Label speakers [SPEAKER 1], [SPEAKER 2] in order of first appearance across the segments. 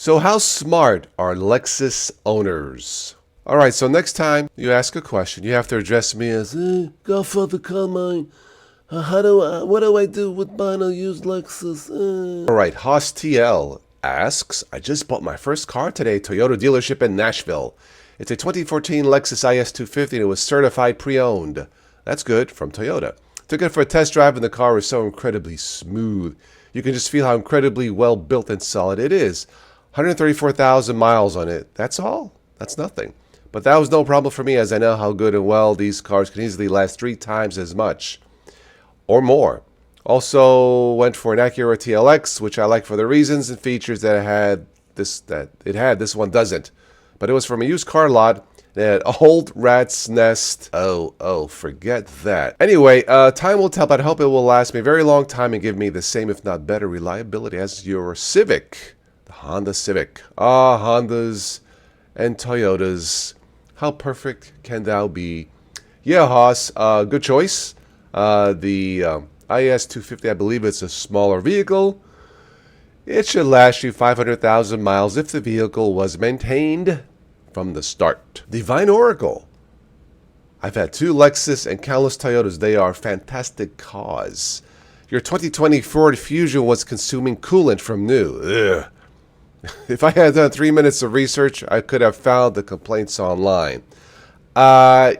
[SPEAKER 1] So how smart are Lexus owners? Alright, so next time you ask a question, you have to address me as, Godfather Carmine, what do I do with buying a used Lexus? Alright, Haas TL asks, I just bought my first car today, Toyota dealership in Nashville. It's a 2014 Lexus IS250 and it was certified pre-owned. That's good, from Toyota. Took it for a test drive and the car was so incredibly smooth. You can just feel how incredibly well built and solid it is. 134,000 miles on it. That's all. That's nothing. But that was no problem for me as I know how good and well these cars can easily last 3 times as much or more. Also went for an Acura TLX, which I like for the reasons and features that it had. This one doesn't. But it was from a used car lot. It had old rat's nest. Oh, forget that. Anyway, time will tell, but I hope it will last me a very long time and give me the same, if not better, reliability as your Civic. Honda Civic. Hondas and Toyotas. How perfect can thou be? Yeah, Haas, good choice. The IS250, I believe it's a smaller vehicle. It should last you 500,000 miles if the vehicle was maintained from the start. Divine Oracle. I've had 2 Lexus and countless Toyotas. They are fantastic cars. Your 2020 Ford Fusion was consuming coolant from new. Ugh. If I had done 3 minutes of research, I could have found the complaints online. Yeah,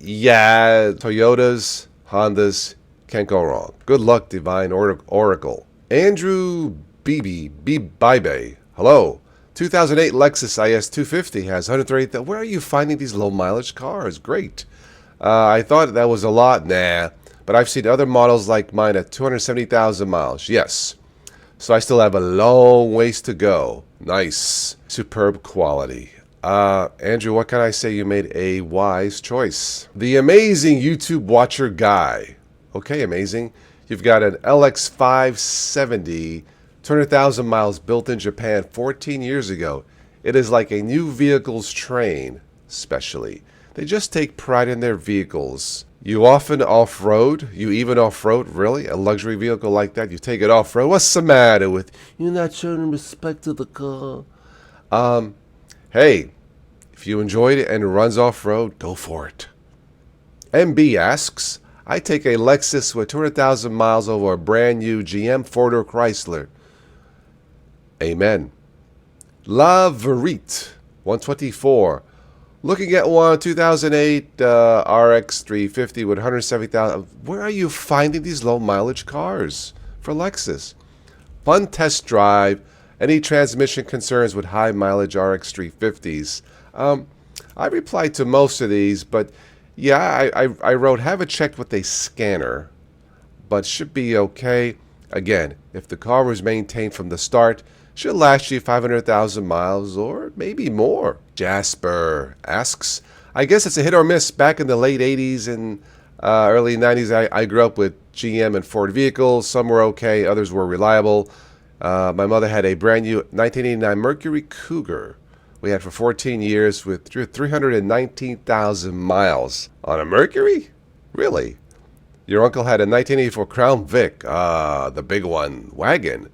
[SPEAKER 1] Toyotas, Hondas, can't go wrong. Good luck, Divine Oracle. Andrew Bibe, hello. 2008 Lexus IS250 has 130,000. Where are you finding these low mileage cars? Great. I thought that was a lot. Nah, but I've seen other models like mine at 270,000 miles. Yes. So I still have a long ways to go. Nice. Superb quality. Andrew, what can I say? You made a wise choice. The amazing YouTube watcher guy. Okay, amazing. You've got an LX 570, 200,000 miles, built in Japan 14 years ago. It is like a new vehicle's train, especially. They just take pride in their vehicles. You often off-road? You even off-road? Really? A luxury vehicle like that? You take it off-road? What's the matter with you? You're not showing respect to the car. Hey, if you enjoyed it and it runs off-road, go for it. MB asks, I take a Lexus with 200,000 miles over a brand new GM, Ford, or Chrysler. Amen. La Verite, 124. Looking at one 2008 RX 350 with 170,000. Where are you finding these low mileage cars for Lexus? Fun test drive. Any transmission concerns with high mileage RX 350s? I replied to most of these, but yeah, I wrote, haven't checked with a scanner, but should be okay. Again, if the car was maintained from the start, should last you 500,000 miles or maybe more. Jasper asks, I guess it's a hit or miss. Back in the late 80s and early 90s, I grew up with GM and Ford vehicles. Some were okay, others were reliable. My mother had a brand new 1989 Mercury Cougar we had for 14 years with 319,000 miles. On a Mercury? Really? Your uncle had a 1984 Crown Vic, the big one, wagon.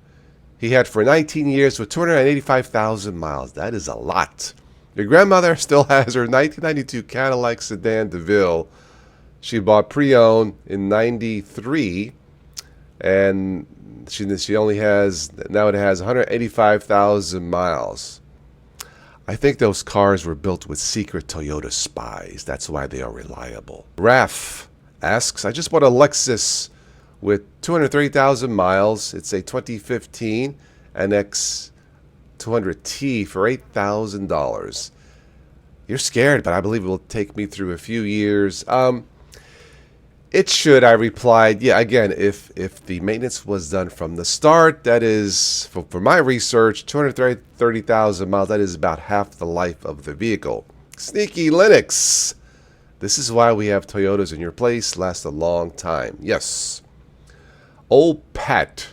[SPEAKER 1] He had for 19 years with 285,000 miles. That is a lot. Your grandmother still has her 1992 Cadillac Sedan DeVille. She bought pre-owned in 93, and she only has, now it has 185,000 miles. I think those cars were built with secret Toyota spies. That's why they are reliable. Raf asks, I just bought a Lexus with 230,000 miles. It's a 2015 NX 200T for $8,000. You're scared, but I believe it will take me through a few years. It should, I replied. Yeah, again, if the maintenance was done from the start, that is, for my research, 230,000 miles, that is about half the life of the vehicle. Sneaky Linux. This is why we have Toyotas in your place. Last a long time. Yes. Old Pat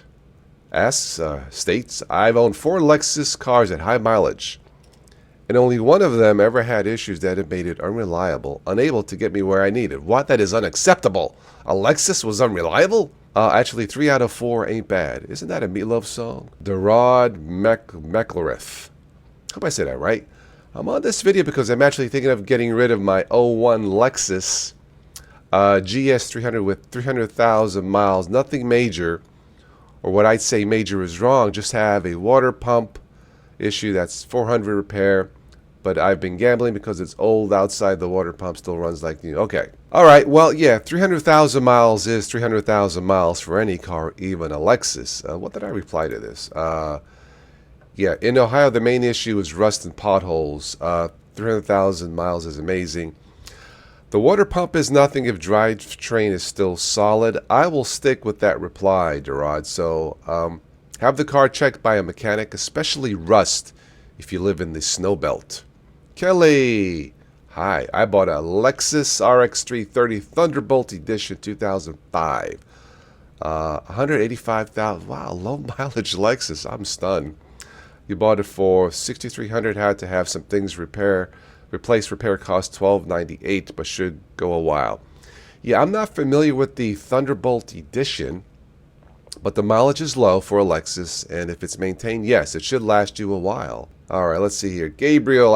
[SPEAKER 1] asks, states, I've owned 4 Lexus cars at high mileage, and only one of them ever had issues that have made it unreliable, unable to get me where I needed. What? That is unacceptable. A Lexus was unreliable? Actually, 3 out of 4 ain't bad. Isn't that a Meatloaf song? Derod Meklerith. Hope I said that right. I'm on this video because I'm actually thinking of getting rid of my '01 Lexus GS300 with 300,000 miles. Nothing major, or what I'd say major is wrong. Just have a water pump issue that's 400 repair. But I've been gambling because it's old outside. The water pump still runs like new. Okay. All right. Well, yeah, 300,000 miles is 300,000 miles for any car, even a Lexus. What did I reply to this? Yeah, in Ohio, the main issue is rust and potholes. 300,000 miles is amazing. The water pump is nothing if drivetrain is still solid. I will stick with that reply, Gerard. So have the car checked by a mechanic, especially rust if you live in the snow belt. Kelly, hi. I bought a Lexus RX 330 Thunderbolt Edition 2005. 185,000. Wow, low mileage Lexus. I'm stunned. You bought it for $6,300. Had to have some things replaced. Repair cost $1,298, but should go a while. Yeah, I'm not familiar with the Thunderbolt Edition, but the mileage is low for a Lexus, and if it's maintained, yes, it should last you a while. All right, let's see here. Gabriel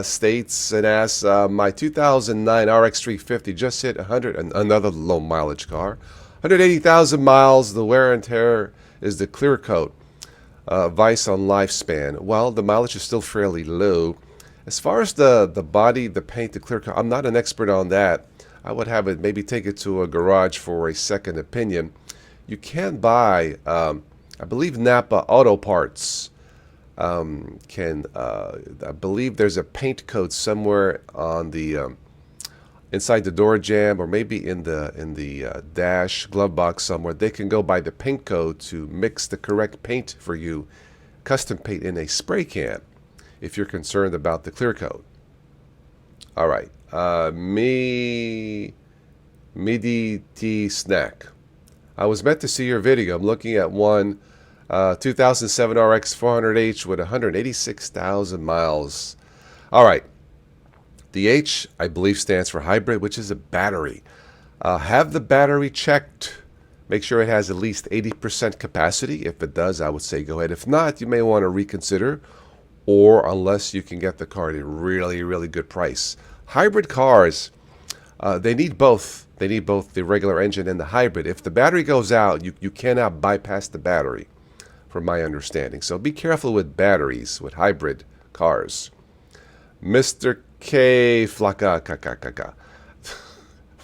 [SPEAKER 1] states and asks, my 2009 RX 350 just hit 100, another low mileage car, 180,000 miles. The wear and tear is the clear coat. Vice on lifespan. Well, the mileage is still fairly low. As far as the body, the paint, the clear coat, I'm not an expert on that. I would have it maybe take it to a garage for a second opinion. You can buy, I believe Napa Auto Parts I believe there's a paint coat somewhere on the inside the door jamb, or maybe in the dash glove box somewhere. They can go buy the paint coat to mix the correct paint for you, custom paint in a spray can, if you're concerned about the clear coat. All right, Midi Tea Snack. I was meant to see your video. I'm looking at one 2007 RX 400H with 186,000 miles. All right. The H, I believe, stands for hybrid, which is a battery. Have the battery checked. Make sure it has at least 80% capacity. If it does, I would say go ahead. If not, you may want to reconsider, or unless you can get the car at a really, really good price. Hybrid cars, they need both. They need both the regular engine and the hybrid. If the battery goes out, you cannot bypass the battery, from my understanding. So be careful with batteries, with hybrid cars. Mr. K. Flaka,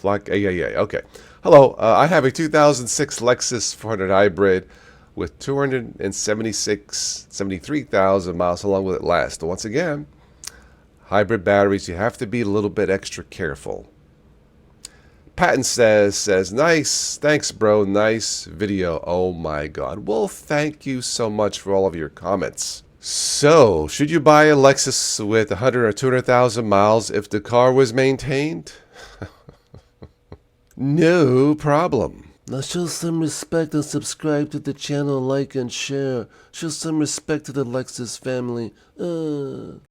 [SPEAKER 1] yeah. Okay. Hello. I have a 2006 Lexus 400 hybrid with 73,000 miles. How long will it last? Once again, hybrid batteries, you have to be a little bit extra careful. Patton says, nice, thanks bro, nice video. Oh my god. Well, thank you so much for all of your comments. So, should you buy a Lexus with 100 or 200,000 miles if the car was maintained? No problem. Now show some respect and subscribe to the channel, like and share. Show some respect to the Lexus family.